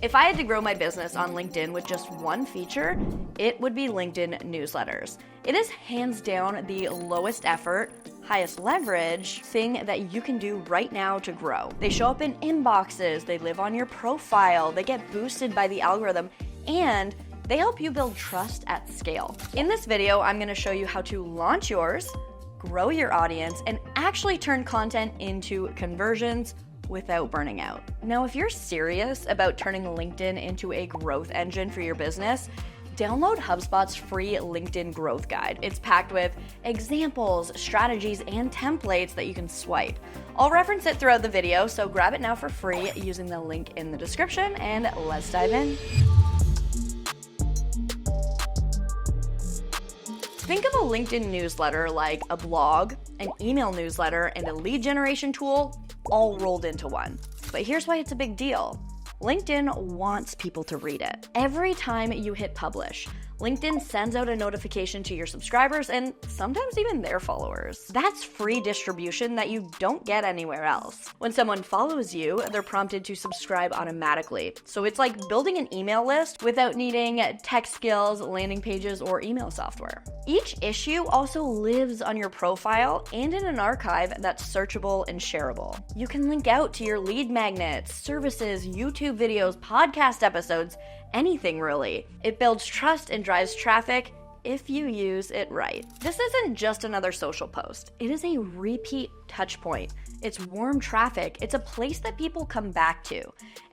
If I had to grow my business on LinkedIn with just one feature, it would be LinkedIn newsletters. It is hands down the lowest effort, highest leverage thing that you can do right now to grow. They show up in inboxes, they live on your profile, they get boosted by the algorithm, and they help you build trust at scale. In this video, I'm gonna show you how to launch yours, grow your audience, and actually turn content into conversions without burning out. Now, if you're serious about turning LinkedIn into a growth engine for your business, download HubSpot's free LinkedIn growth guide. It's packed with examples, strategies, and templates that you can swipe. I'll reference it throughout the video, so grab it now for free using the link in the description, and let's dive in. Think of a LinkedIn newsletter like a blog, an email newsletter, and a lead generation tool all rolled into one. But here's why it's a big deal. LinkedIn wants people to read it. Every time you hit publish, LinkedIn sends out a notification to your subscribers and sometimes even their followers. That's free distribution that you don't get anywhere else. When someone follows you, they're prompted to subscribe automatically. So it's like building an email list without needing tech skills, landing pages, or email software. Each issue also lives on your profile and in an archive that's searchable and shareable. You can link out to your lead magnets, services, YouTube videos, podcast episodes, anything really. It builds trust and drives traffic if you use it right. This isn't just another social post. It is a repeat touch point. It's warm traffic. It's a place that people come back to.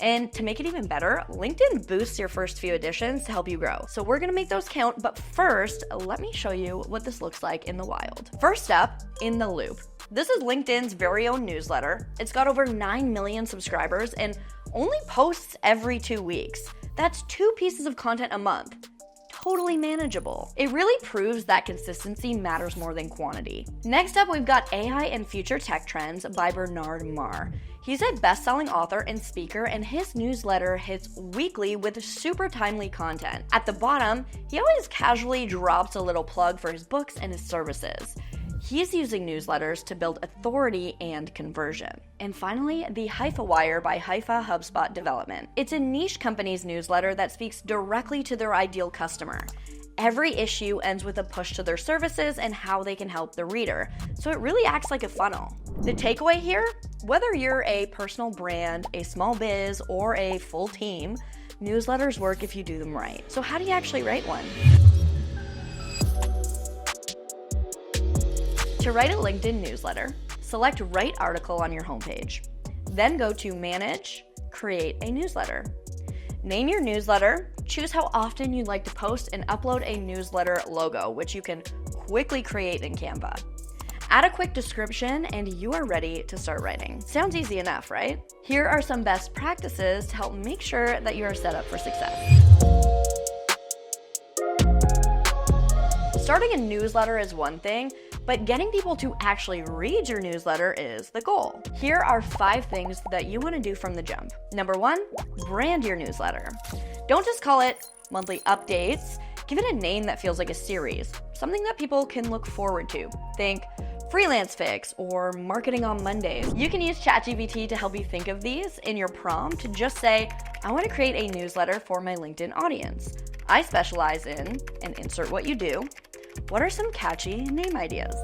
And to make it even better, LinkedIn boosts your first few editions to help you grow. So we're gonna make those count, but first, let me show you what this looks like in the wild. First up, In the Loop. This is LinkedIn's very own newsletter. It's got over 9 million subscribers and only posts every 2 weeks. That's 2 pieces of content a month. Totally manageable. It really proves that consistency matters more than quantity. Next up, we've got AI and Future Tech Trends by Bernard Marr. He's a best-selling author and speaker, and his newsletter hits weekly with super timely content. At the bottom, he always casually drops a little plug for his books and his services. He's using newsletters to build authority and conversion. And finally, the Haifa Wire by Haifa HubSpot Development. It's a niche company's newsletter that speaks directly to their ideal customer. Every issue ends with a push to their services and how they can help the reader, so it really acts like a funnel. The takeaway here, whether you're a personal brand, a small biz, or a full team, newsletters work if you do them right. So how do you actually write one? To write a LinkedIn newsletter, select Write Article on your homepage. Then go to Manage, Create a Newsletter. Name your newsletter, choose how often you'd like to post, and upload a newsletter logo, which you can quickly create in Canva. Add a quick description and you are ready to start writing. Sounds easy enough, right? Here are some best practices to help make sure that you are set up for success. Starting a newsletter is one thing, but getting people to actually read your newsletter is the goal. Here are 5 things that you want to do from the jump. Number 1, brand your newsletter. Don't just call it monthly updates. Give it a name that feels like a series, something that people can look forward to. Think Freelance Fix or Marketing on Mondays. You can use ChatGPT to help you think of these. In your prompt, just say, I want to create a newsletter for my LinkedIn audience. I specialize in, and insert what you do. What are some catchy name ideas?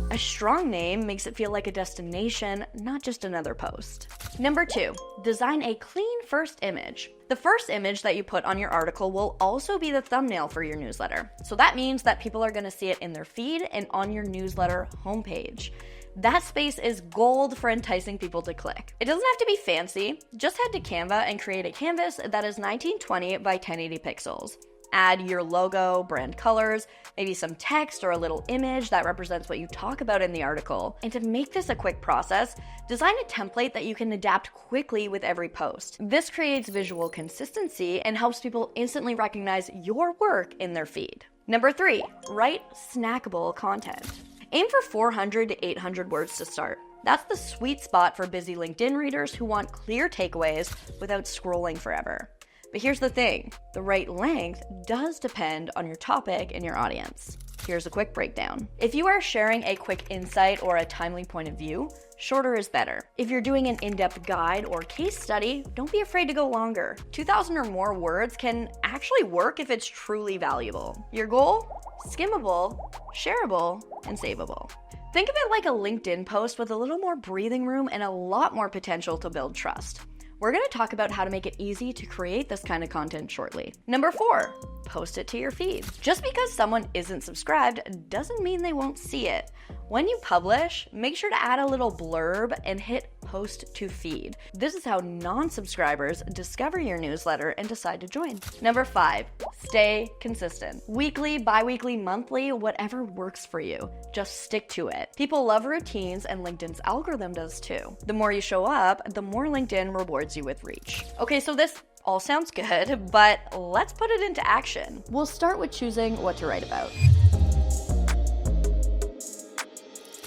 A strong name makes it feel like a destination, not just another post. Number 2, design a clean first image. The first image that you put on your article will also be the thumbnail for your newsletter. So that means that people are going to see it in their feed and on your newsletter homepage. That space is gold for enticing people to click. It doesn't have to be fancy. Just head to Canva and create a canvas that is 1920 by 1080 pixels. Add your logo, brand colors, maybe some text or a little image that represents what you talk about in the article. And to make this a quick process, design a template that you can adapt quickly with every post. This creates visual consistency and helps people instantly recognize your work in their feed. Number 3, write snackable content. Aim for 400 to 800 words to start. That's the sweet spot for busy LinkedIn readers who want clear takeaways without scrolling forever. But here's the thing, the right length does depend on your topic and your audience. Here's a quick breakdown. If you are sharing a quick insight or a timely point of view, Shorter is better. If you're doing an in-depth guide or case study, don't be afraid to go longer. 2,000 or more words can actually work if it's truly valuable. Your goal? Skimmable, shareable, and savable. Think of it like a LinkedIn post with a little more breathing room and a lot more potential to build trust. We're going to talk about how to make it easy to create this kind of content shortly. Number 4, post it to your feed. Just because someone isn't subscribed doesn't mean they won't see it. When you publish, make sure to add a little blurb and hit post to feed. This is how non-subscribers discover your newsletter and decide to join. Number 5, stay consistent. Weekly, bi-weekly, monthly, whatever works for you. Just stick to it. People love routines and LinkedIn's algorithm does too. The more you show up, the more LinkedIn rewards you with reach. Okay, so this all sounds good, but let's put it into action. We'll start with choosing what to write about.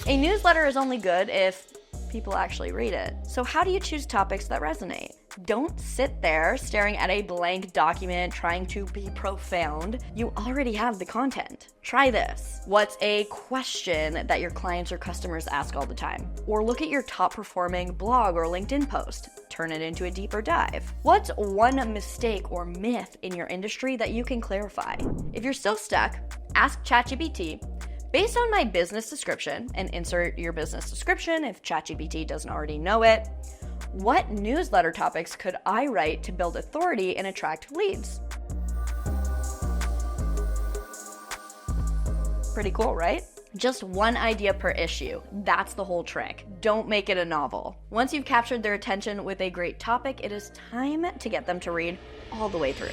A newsletter is only good if people actually read it. So how do you choose topics that resonate? Don't sit there staring at a blank document trying to be profound. You already have the content. Try this. What's a question that your clients or customers ask all the time? Or look at your top performing blog or LinkedIn post. Turn it into a deeper dive. What's one mistake or myth in your industry that you can clarify? If you're still stuck, ask ChatGPT, based on my business description, and insert your business description if ChatGPT doesn't already know it, what newsletter topics could I write to build authority and attract leads? Pretty cool, right? Just one idea per issue. That's the whole trick. Don't make it a novel. Once you've captured their attention with a great topic, it is time to get them to read all the way through.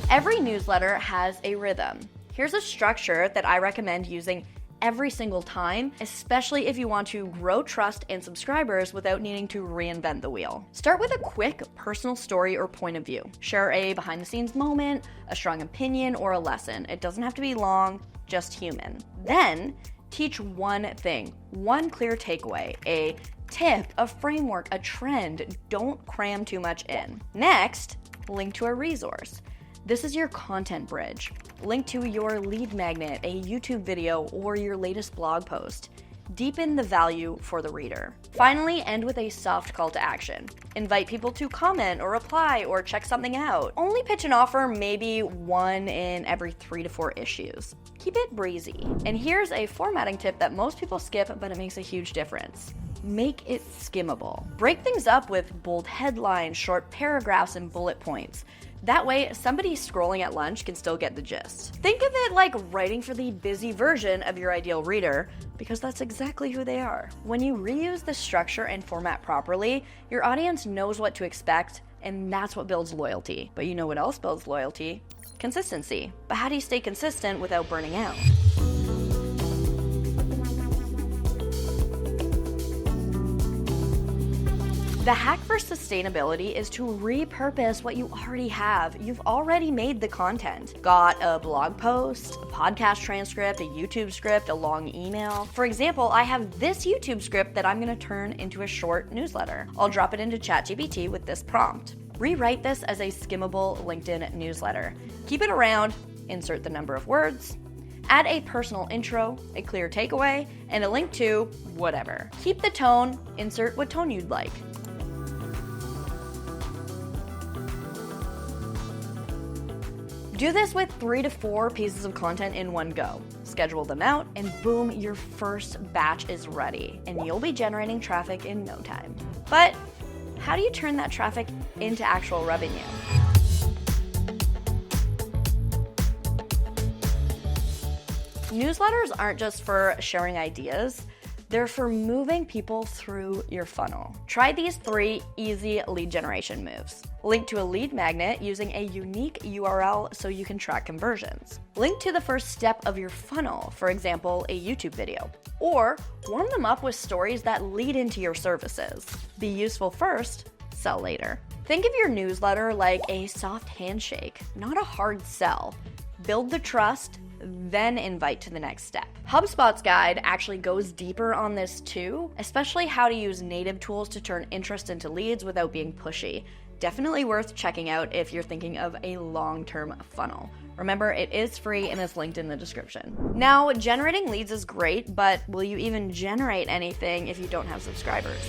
Every newsletter has a rhythm. Here's a structure that I recommend using every single time, especially if you want to grow trust and subscribers without needing to reinvent the wheel. Start with a quick personal story or point of view. Share a behind-the-scenes moment, a strong opinion, or a lesson. It doesn't have to be long, just human. Then, teach one thing, one clear takeaway, a tip, a framework, a trend. Don't cram too much in. Next, link to a resource. This is your content bridge. Link to your lead magnet, a YouTube video, or your latest blog post. Deepen the value for the reader. Finally, end with a soft call to action. Invite people to comment or reply or check something out. Only pitch an offer maybe 1 in every 3 to 4 issues. Keep it breezy. And here's a formatting tip that most people skip, but it makes a huge difference. Make it skimmable. Break things up with bold headlines, short paragraphs, and bullet points. That way, somebody scrolling at lunch can still get the gist. Think of it like writing for the busy version of your ideal reader, because that's exactly who they are. When you reuse the structure and format properly, your audience knows what to expect, and that's what builds loyalty. But you know what else builds loyalty? Consistency. But how do you stay consistent without burning out? The hack for sustainability is to repurpose what you already have. You've already made the content. Got a blog post, a podcast transcript, a YouTube script, a long email. For example, I have this YouTube script that I'm going to turn into a short newsletter. I'll drop it into ChatGPT with this prompt. Rewrite this as a skimmable LinkedIn newsletter. Keep it around, insert the number of words, add a personal intro, a clear takeaway, and a link to whatever. Keep the tone, insert what tone you'd like. Do this with 3 to 4 pieces of content in one go. Schedule them out, and boom, your first batch is ready, and you'll be generating traffic in no time. But how do you turn that traffic into actual revenue? Newsletters aren't just for sharing ideas. They're for moving people through your funnel. Try these 3 easy lead generation moves. Link to a lead magnet using a unique URL so you can track conversions. Link to the first step of your funnel, for example, a YouTube video. Or warm them up with stories that lead into your services. Be useful first, sell later. Think of your newsletter like a soft handshake, not a hard sell. Build the trust, then invite to the next step. HubSpot's guide actually goes deeper on this too, especially how to use native tools to turn interest into leads without being pushy. Definitely worth checking out if you're thinking of a long-term funnel. Remember, it is free and is linked in the description. Now, generating leads is great, but will you even generate anything if you don't have subscribers?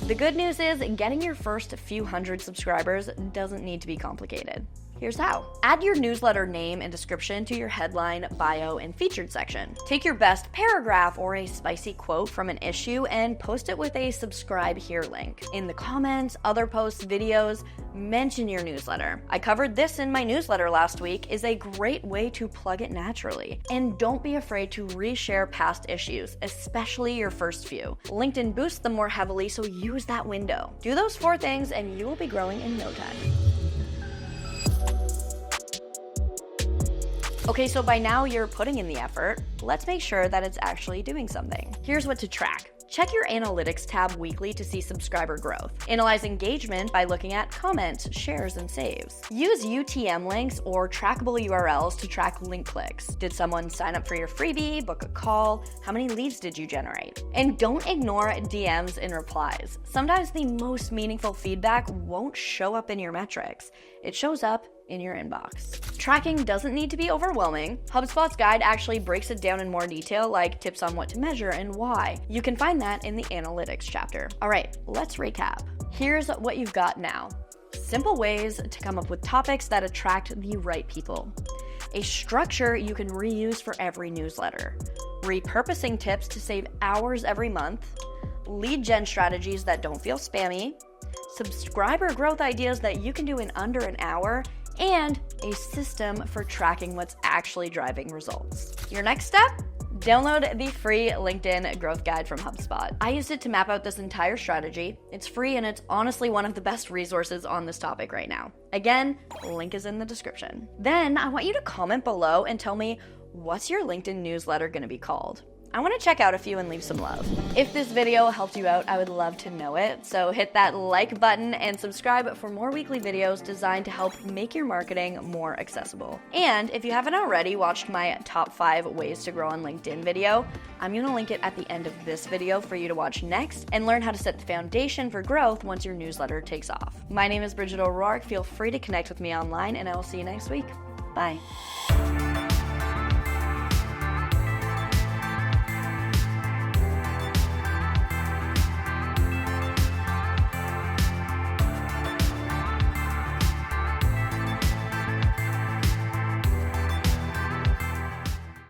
The good news is getting your first few hundred subscribers doesn't need to be complicated. Here's how. Add your newsletter name and description to your headline, bio, and featured section. Take your best paragraph or a spicy quote from an issue and post it with a subscribe here link. In the comments, other posts, videos, mention your newsletter. I covered this in my newsletter last week, is a great way to plug it naturally. And don't be afraid to reshare past issues, especially your first few. LinkedIn boosts them more heavily, so use that window. Do those 4 things and you will be growing in no time. Okay, so by now you're putting in the effort. Let's make sure that it's actually doing something. Here's what to track. Check your analytics tab weekly to see subscriber growth. Analyze engagement by looking at comments, shares, and saves. Use UTM links or trackable URLs to track link clicks. Did someone sign up for your freebie, book a call? How many leads did you generate? And don't ignore DMs and replies. Sometimes the most meaningful feedback won't show up in your metrics. It shows up in your inbox. Tracking doesn't need to be overwhelming. HubSpot's guide actually breaks it down in more detail, like tips on what to measure and why. You can find that in the analytics chapter. All right, let's recap. Here's what you've got now. Simple ways to come up with topics that attract the right people. A structure you can reuse for every newsletter. Repurposing tips to save hours every month. Lead gen strategies that don't feel spammy. Subscriber growth ideas that you can do in under an hour, and a system for tracking what's actually driving results. Your next step? Download the free LinkedIn growth guide from HubSpot. I used it to map out this entire strategy. It's free and it's honestly one of the best resources on this topic right now. Again, link is in the description. Then I want you to comment below and tell me, what's your LinkedIn newsletter gonna be called? I want to check out a few and leave some love. If this video helped you out, I would love to know it. So hit that like button and subscribe for more weekly videos designed to help make your marketing more accessible. And if you haven't already watched my top 5 ways to grow on LinkedIn video, I'm going to link it at the end of this video for you to watch next and learn how to set the foundation for growth once your newsletter takes off. My name is Bridget O'Rourke. Feel free to connect with me online and I will see you next week. Bye.